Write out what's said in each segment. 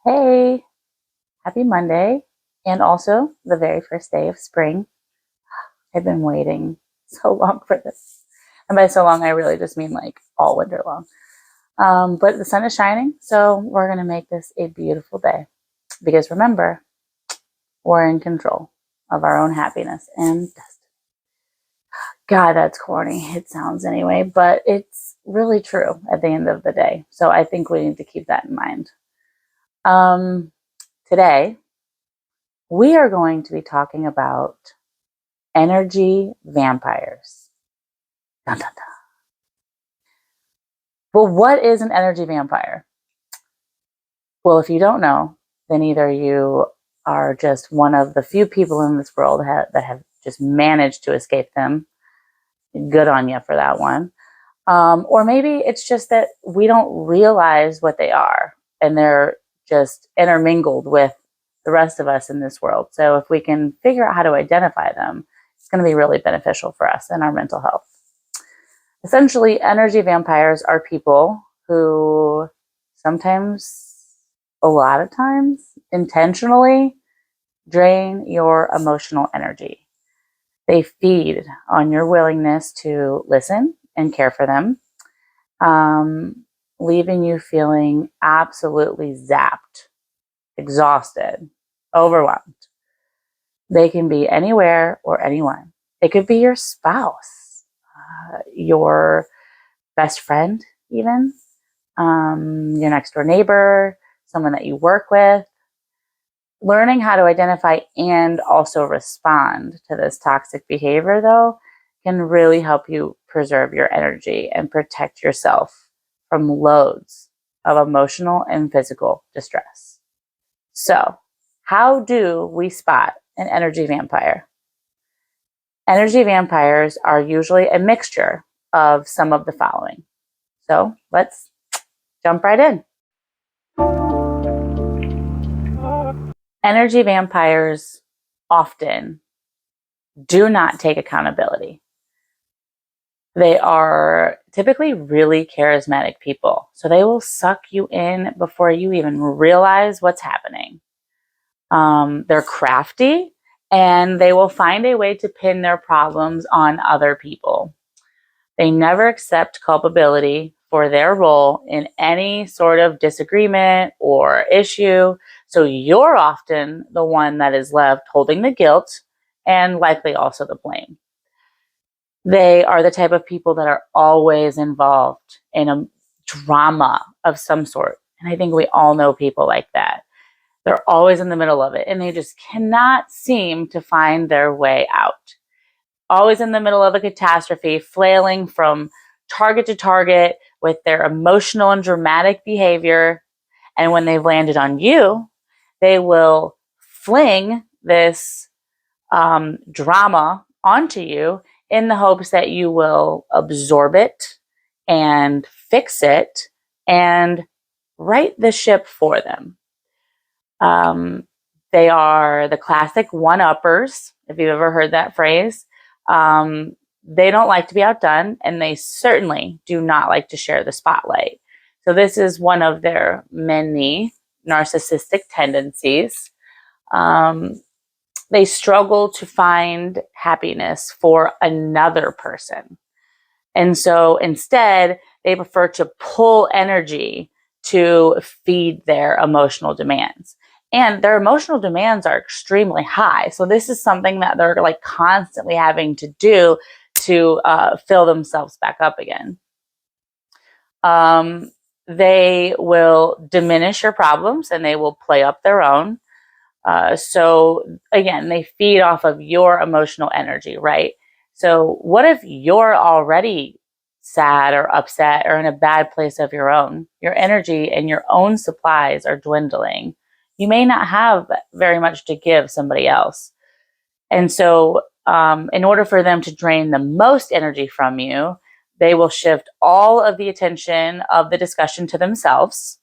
Hey, happy Monday, and also the very first day of spring. I've been waiting so long for this. And by so long, I really just mean like all winter long. But the sun is shining, so we're going to make this a beautiful day. Because remember, we're in control of our own happiness and destiny. God, that's corny. It sounds anyway, but it's really true at the end of the day. So I think we need to keep that in mind. Um, Today, we are going to be talking about energy vampires. Dun, dun, dun. Well, what is an energy vampire? Well, if you don't know, then either you are just one of the few people in this world that have just managed to escape them. Good on you for that one. Or maybe it's just that we don't realize what they are and they're just intermingled with the rest of us in this world. So if we can figure out how to identify them, it's going to be really beneficial for us and our mental health. Essentially, energy vampires are people who sometimes, a lot of times, intentionally drain your emotional energy. They feed on your willingness to listen and care for them, um, leaving you feeling absolutely zapped, exhausted, overwhelmed. They can be anywhere or anyone. It could be your spouse, your best friend, even your next door neighbor, someone that you work with. Learning how to identify and also respond to this toxic behavior, though, can really help you preserve your energy and protect yourself from loads of emotional and physical distress. So, how do we spot an energy vampire? Energy vampires are usually a mixture of some of the following. So, let's jump right in. Energy vampires often do not take accountability. They are typically really charismatic people. So they will suck you in before you even realize what's happening. They're crafty and they will find a way to pin their problems on other people. They never accept culpability for their role in any sort of disagreement or issue. So you're often the one that is left holding the guilt and likely also the blame. They are the type of people that are always involved in a drama of some sort. And I think we all know people like that. They're always in the middle of it and they just cannot seem to find their way out. Always in the middle of a catastrophe, flailing from target to target with their emotional and dramatic behavior. And when they've landed on you, they will fling this drama onto you in the hopes that you will absorb it and fix it and right the ship for them. Um, they are the classic one-uppers, if you've ever heard that phrase. They don't like to be outdone, and they certainly do not like to share the spotlight. So this is one of their many narcissistic tendencies. Um, they struggle to find happiness for another person. And so instead, they prefer to pull energy to feed their emotional demands. And their emotional demands are extremely high. So this is something that they're like constantly having to do to fill themselves back up again. Um, they will diminish your problems and they will play up their own. So again, they feed off of your emotional energy, right? So what if you're already sad or upset or in a bad place of your own? Your energy and your own supplies are dwindling. You may not have very much to give somebody else. And so, in order for them to drain the most energy from you, they will shift all of the attention of the discussion to themselves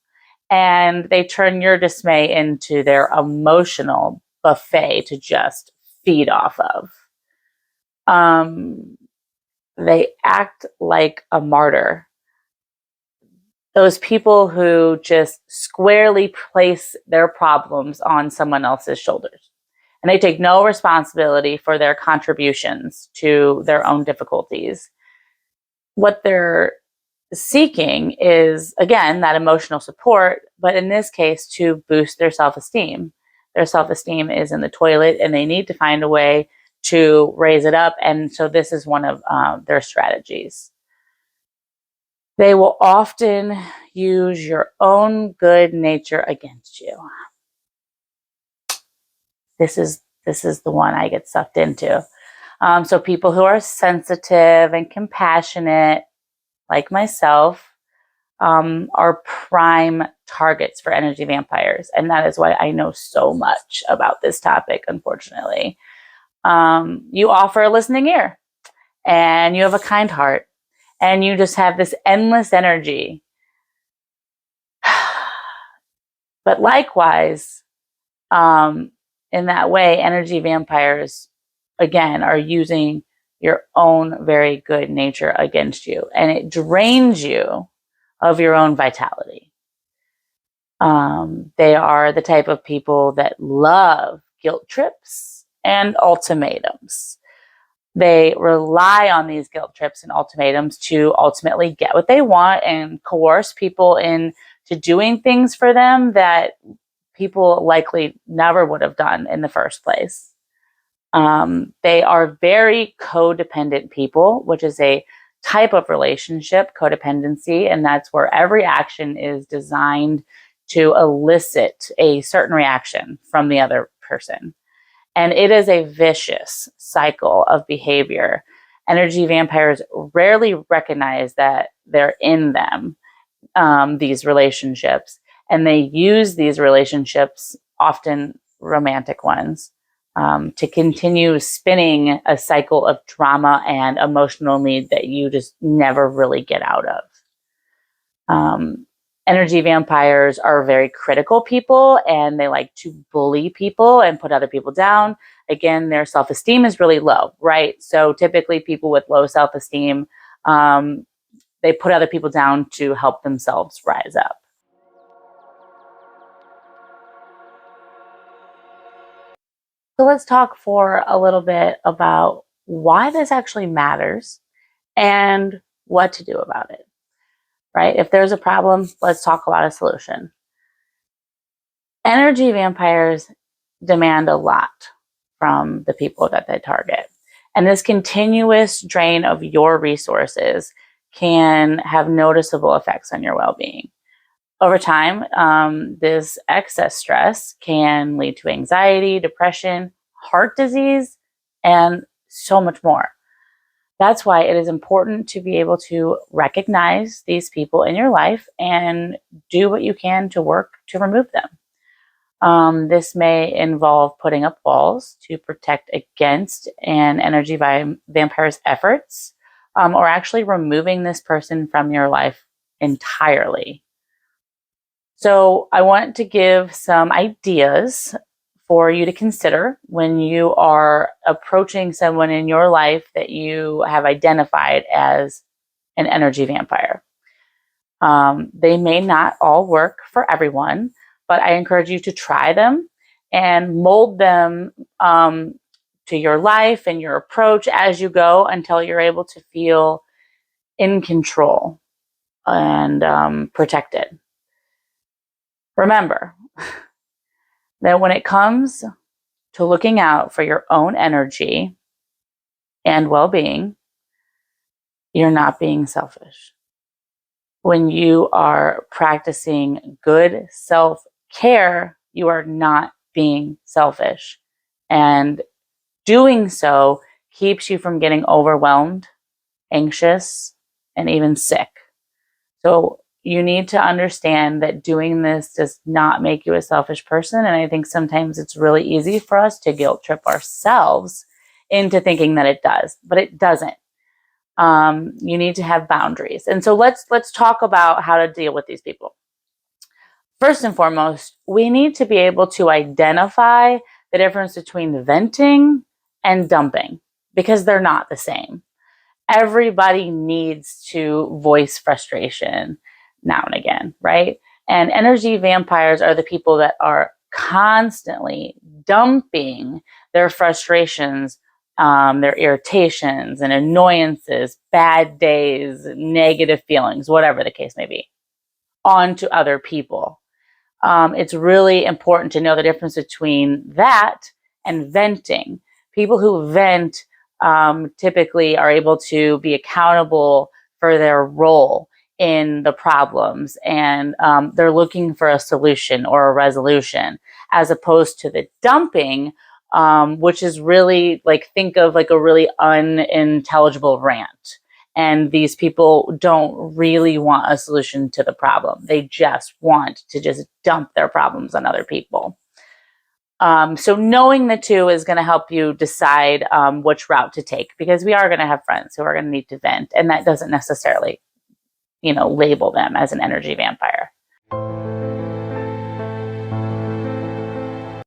and they turn your dismay into their emotional buffet to just feed off of. Um, they act like a martyr. those people who just squarely place their problems on someone else's shoulders. And they take no responsibility for their contributions to their own difficulties. What they're seeking is, again, that emotional support, but in this case, to boost their self-esteem. Their self-esteem is in the toilet and they need to find a way to raise it up. And so this is one of their strategies. They will often use your own good nature against you. This is the one I get sucked into. So people who are sensitive and compassionate, like myself, are prime targets for energy vampires. And that is why I know so much about this topic, unfortunately. You offer a listening ear and you have a kind heart and you just have this endless energy. But likewise, in that way, energy vampires, again, are using your own very good nature against you, and it drains you of your own vitality. They are the type of people that love guilt trips and ultimatums. They rely on these guilt trips and ultimatums to ultimately get what they want and coerce people into doing things for them that people likely never would have done in the first place. They are very codependent people, which is a type of relationship, codependency, and that's where every action is designed to elicit a certain reaction from the other person. And it is a vicious cycle of behavior. Energy vampires rarely recognize that they're in them, these relationships, and they use these relationships, often romantic ones, to continue spinning a cycle of drama and emotional need that you just never really get out of. Energy vampires are very critical people and they like to bully people and put other people down. Again, their self-esteem is really low, right? So typically people with low self-esteem, they put other people down to help themselves rise up. So let's talk for a little bit about why this actually matters and what to do about it, right? If there's a problem, let's talk about a solution. Energy vampires demand a lot from the people that they target. And this continuous drain of your resources can have noticeable effects on your well-being. Over time, this excess stress can lead to anxiety, depression, heart disease, and so much more. That's why it is important to be able to recognize these people in your life and do what you can to work to remove them. This may involve putting up walls to protect against an energy vampire's efforts, or actually removing this person from your life entirely. So I want to give some ideas for you to consider when you are approaching someone in your life that you have identified as an energy vampire. They may not all work for everyone, but I encourage you to try them and mold them to your life and your approach as you go until you're able to feel in control and protected. Remember that when it comes to looking out for your own energy and well-being, you're not being selfish. When you are practicing good self-care, you are not being selfish. And doing so keeps you from getting overwhelmed, anxious, and even sick. So you need to understand that doing this does not make you a selfish person. And I think sometimes it's really easy for us to guilt trip ourselves into thinking that it does, but it doesn't. You need to have boundaries. And so let's talk about how to deal with these people. First and foremost, we need to be able to identify the difference between venting and dumping, because they're not the same. Everybody needs to voice frustration. now and again, right? And energy vampires are the people that are constantly dumping their frustrations, their irritations and annoyances, bad days, negative feelings, whatever the case may be, onto other people. It's really important to know the difference between that and venting. People who vent typically are able to be accountable for their role in the problems, and they're looking for a solution or a resolution, as opposed to the dumping, which is really like, think of like a really unintelligible rant. And these people don't really want a solution to the problem. They just want to just dump their problems on other people. So knowing the two is going to help you decide which route to take, because we are going to have friends who are going to need to vent, and that doesn't necessarily, label them as an energy vampire.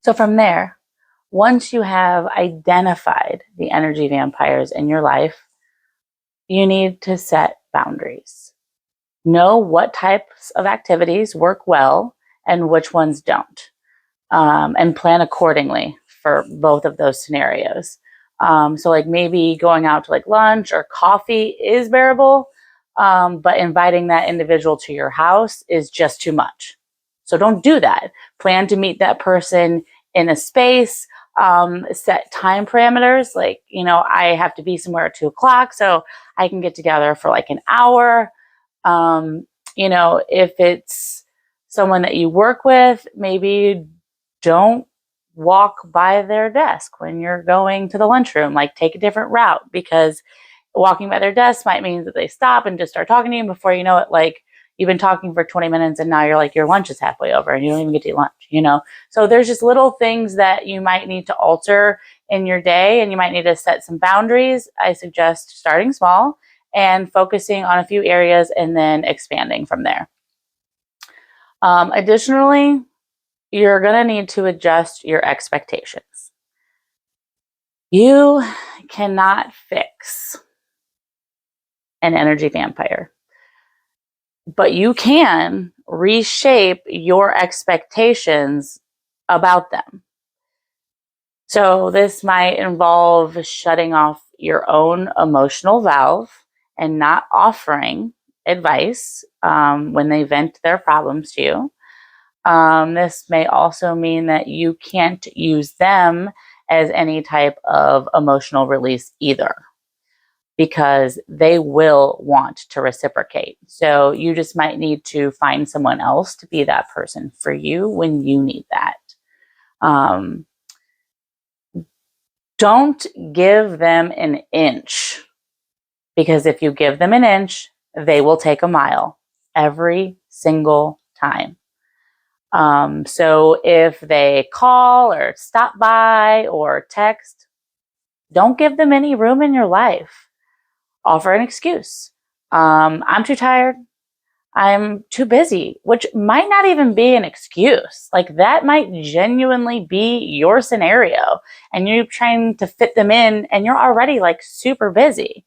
So from there, once you have identified the energy vampires in your life, you need to set boundaries. Know what types of activities work well and which ones don't, and plan accordingly for both of those scenarios. So like maybe going out to like lunch or coffee is bearable, but inviting that individual to your house is just too much. So don't do that. Plan to meet that person in a space, set time parameters. Like, I have to be somewhere at 2:00, so I can get together for like an hour. If it's someone that you work with, maybe don't walk by their desk when you're going to the lunchroom. Like, take a different route, because walking by their desk might mean that they stop and just start talking to you. And before you know it, like, you've been talking for 20 minutes and now you're like, your lunch is halfway over and you don't even get to eat lunch. So there's just little things that you might need to alter in your day, and you might need to set some boundaries. I suggest starting small and focusing on a few areas and then expanding from there. Additionally, you're going to need to adjust your expectations. You cannot fix an energy vampire, but you can reshape your expectations about them. So this might involve shutting off your own emotional valve and not offering advice when they vent their problems to you. This may also mean that you can't use them as any type of emotional release either, because they will want to reciprocate. So you just might need to find someone else to be that person for you when you need that. Don't give them an inch, because if you give them an inch, they will take a mile every single time. So if they call or stop by or text, don't give them any room in your life. Offer an excuse. I'm too tired. I'm too busy, which might not even be an excuse. Like, that might genuinely be your scenario, and you're trying to fit them in and you're already like super busy.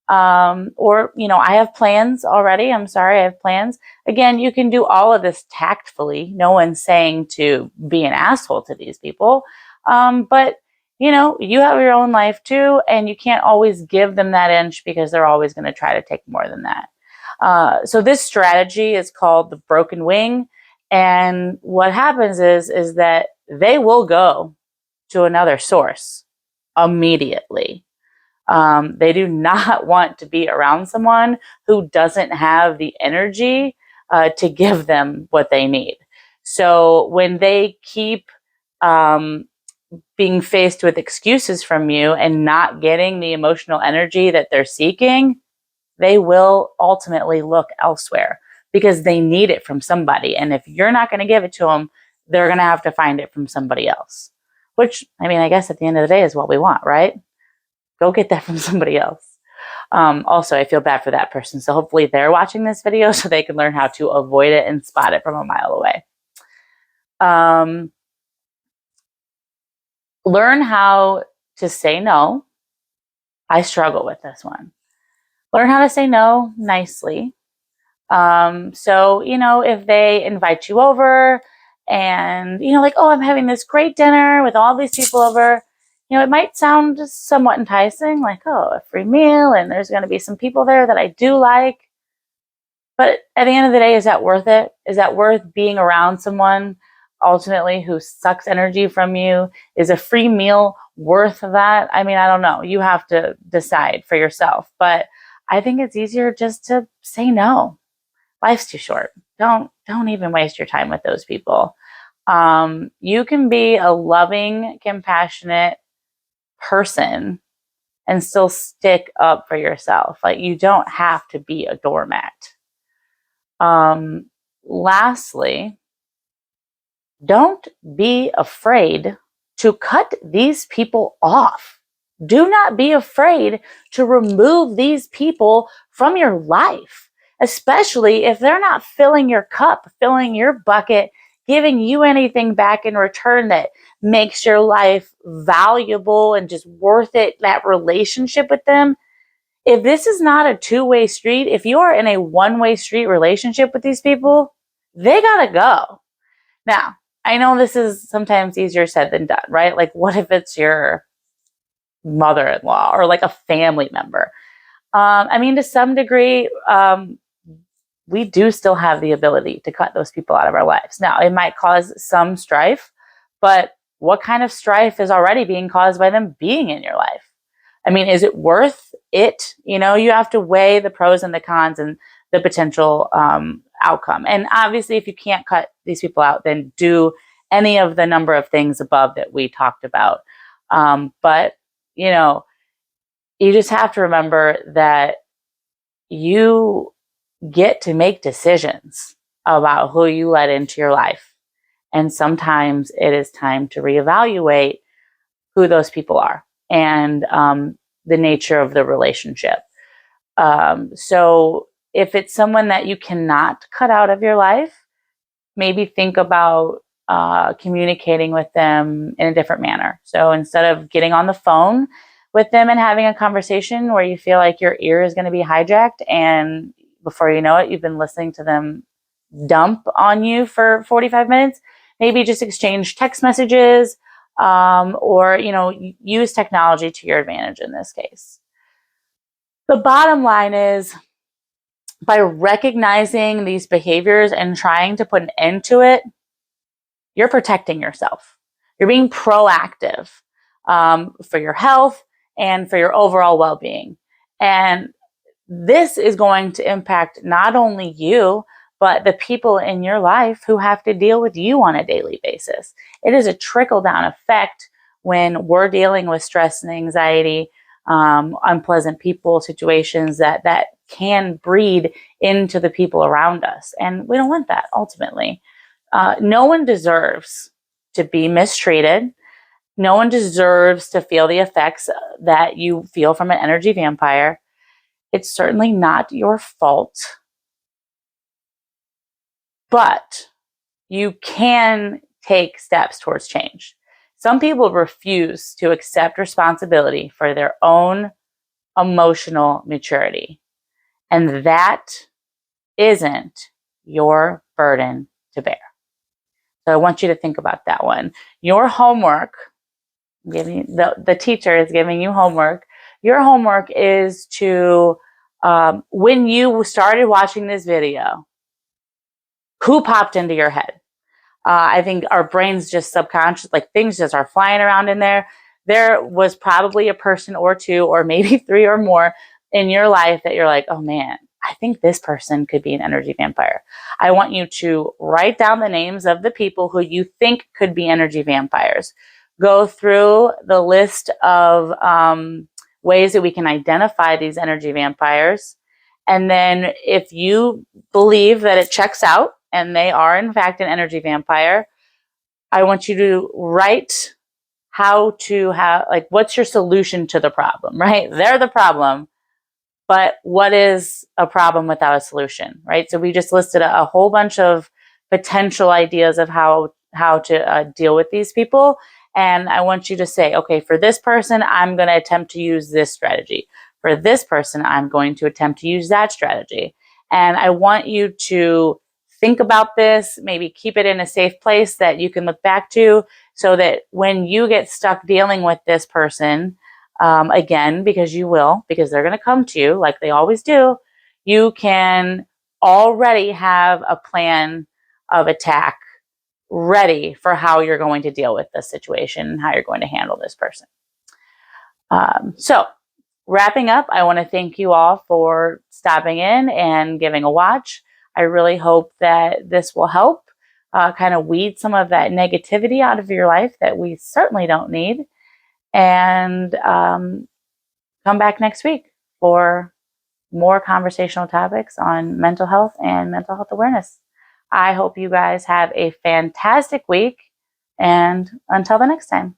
Or, I have plans already. I'm sorry, I have plans. Again, you can do all of this tactfully. No one's saying to be an asshole to these people. But you have your own life too, and you can't always give them that inch, because they're always going to try to take more than that. So this strategy is called the broken wing. And what happens is that they will go to another source immediately. They do not want to be around someone who doesn't have the energy to give them what they need. So when they keep being faced with excuses from you and not getting the emotional energy that they're seeking, they will ultimately look elsewhere, because they need it from somebody. And if you're not going to give it to them, they're going to have to find it from somebody else, which, I guess at the end of the day is what we want, right? Go get that from somebody else. Also, I feel bad for that person. So hopefully they're watching this video so they can learn how to avoid it and spot it from a mile away. Learn how to say no. I struggle with this one. Learn how to say no nicely. So, if they invite you over and, like, oh, I'm having this great dinner with all these people over, it might sound somewhat enticing, like, oh, a free meal and there's going to be some people there that I do like. But at the end of the day, is that worth it? Is that worth being around someone ultimately who sucks energy from you? Is a free meal worth that? I mean, I don't know. You have to decide for yourself. But I think it's easier just to say no. Life's too short. Don't even waste your time with those people. You can be a loving, compassionate person and still stick up for yourself. Like, you don't have to be a doormat. Lastly, don't be afraid to cut these people off. Do not be afraid to remove these people from your life, especially if they're not filling your cup, filling your bucket, giving you anything back in return that makes your life valuable and just worth it, that relationship with them. If this is not a two-way street, if you are in a one-way street relationship with these people, they gotta go. Now, I know this is sometimes easier said than done, right? Like, what if it's your mother-in-law or like a family member? I mean, to some degree, we do still have the ability to cut those people out of our lives. Now, it might cause some strife, but what kind of strife is already being caused by them being in your life? I mean, is it worth it? You have to weigh the pros and the cons and the potential outcome. And obviously, if you can't cut these people out, then do any of the number of things above that we talked about. But, you just have to remember that you get to make decisions about who you let into your life. And sometimes it is time to reevaluate who those people are and the nature of the relationship. So if it's someone that you cannot cut out of your life, maybe think about communicating with them in a different manner. So instead of getting on the phone with them and having a conversation where you feel like your ear is going to be hijacked, and before you know it, you've been listening to them dump on you for 45 minutes, maybe just exchange text messages, or use technology to your advantage in this case. The bottom line is, by recognizing these behaviors and trying to put an end to it, you're protecting yourself. You're being proactive for your health and for your overall well-being. And this is going to impact not only you, but the people in your life who have to deal with you on a daily basis. It is a trickle-down effect when we're dealing with stress and anxiety, unpleasant people, situations that can breed into the people around us. And we don't want that ultimately. No one deserves to be mistreated. No one deserves to feel the effects that you feel from an energy vampire. It's certainly not your fault, but you can take steps towards change. Some people refuse to accept responsibility for their own emotional maturity, and that isn't your burden to bear. So I want you to think about that one. Your homework, the teacher is giving you homework. Your homework is to, when you started watching this video, who popped into your head? I think our brains just subconscious, like things just are flying around in there. There was probably a person or two, or maybe three or more in your life that you're like, oh man, I think this person could be an energy vampire. I want you to write down the names of the people who you think could be energy vampires. Go through the list of ways that we can identify these energy vampires. And then if you believe that it checks out and they are in fact an energy vampire, I want you to write how to have, like, what's your solution to the problem, right? They're the problem, but what is a problem without a solution, right? So we just listed a whole bunch of potential ideas of how to deal with these people. And I want you to say, okay, for this person, I'm going to attempt to use this strategy. For this person, I'm going to attempt to use that strategy. And I want you to think about this, maybe keep it in a safe place that you can look back to, so that when you get stuck dealing with this person, again, because you will, because they're going to come to you like they always do, you can already have a plan of attack ready for how you're going to deal with this situation and how you're going to handle this person. So wrapping up, I want to thank you all for stopping in and giving a watch. I really hope that this will help kind of weed some of that negativity out of your life that we certainly don't need. And come back next week for more conversational topics on mental health and mental health awareness. I hope you guys have a fantastic week, and until the next time.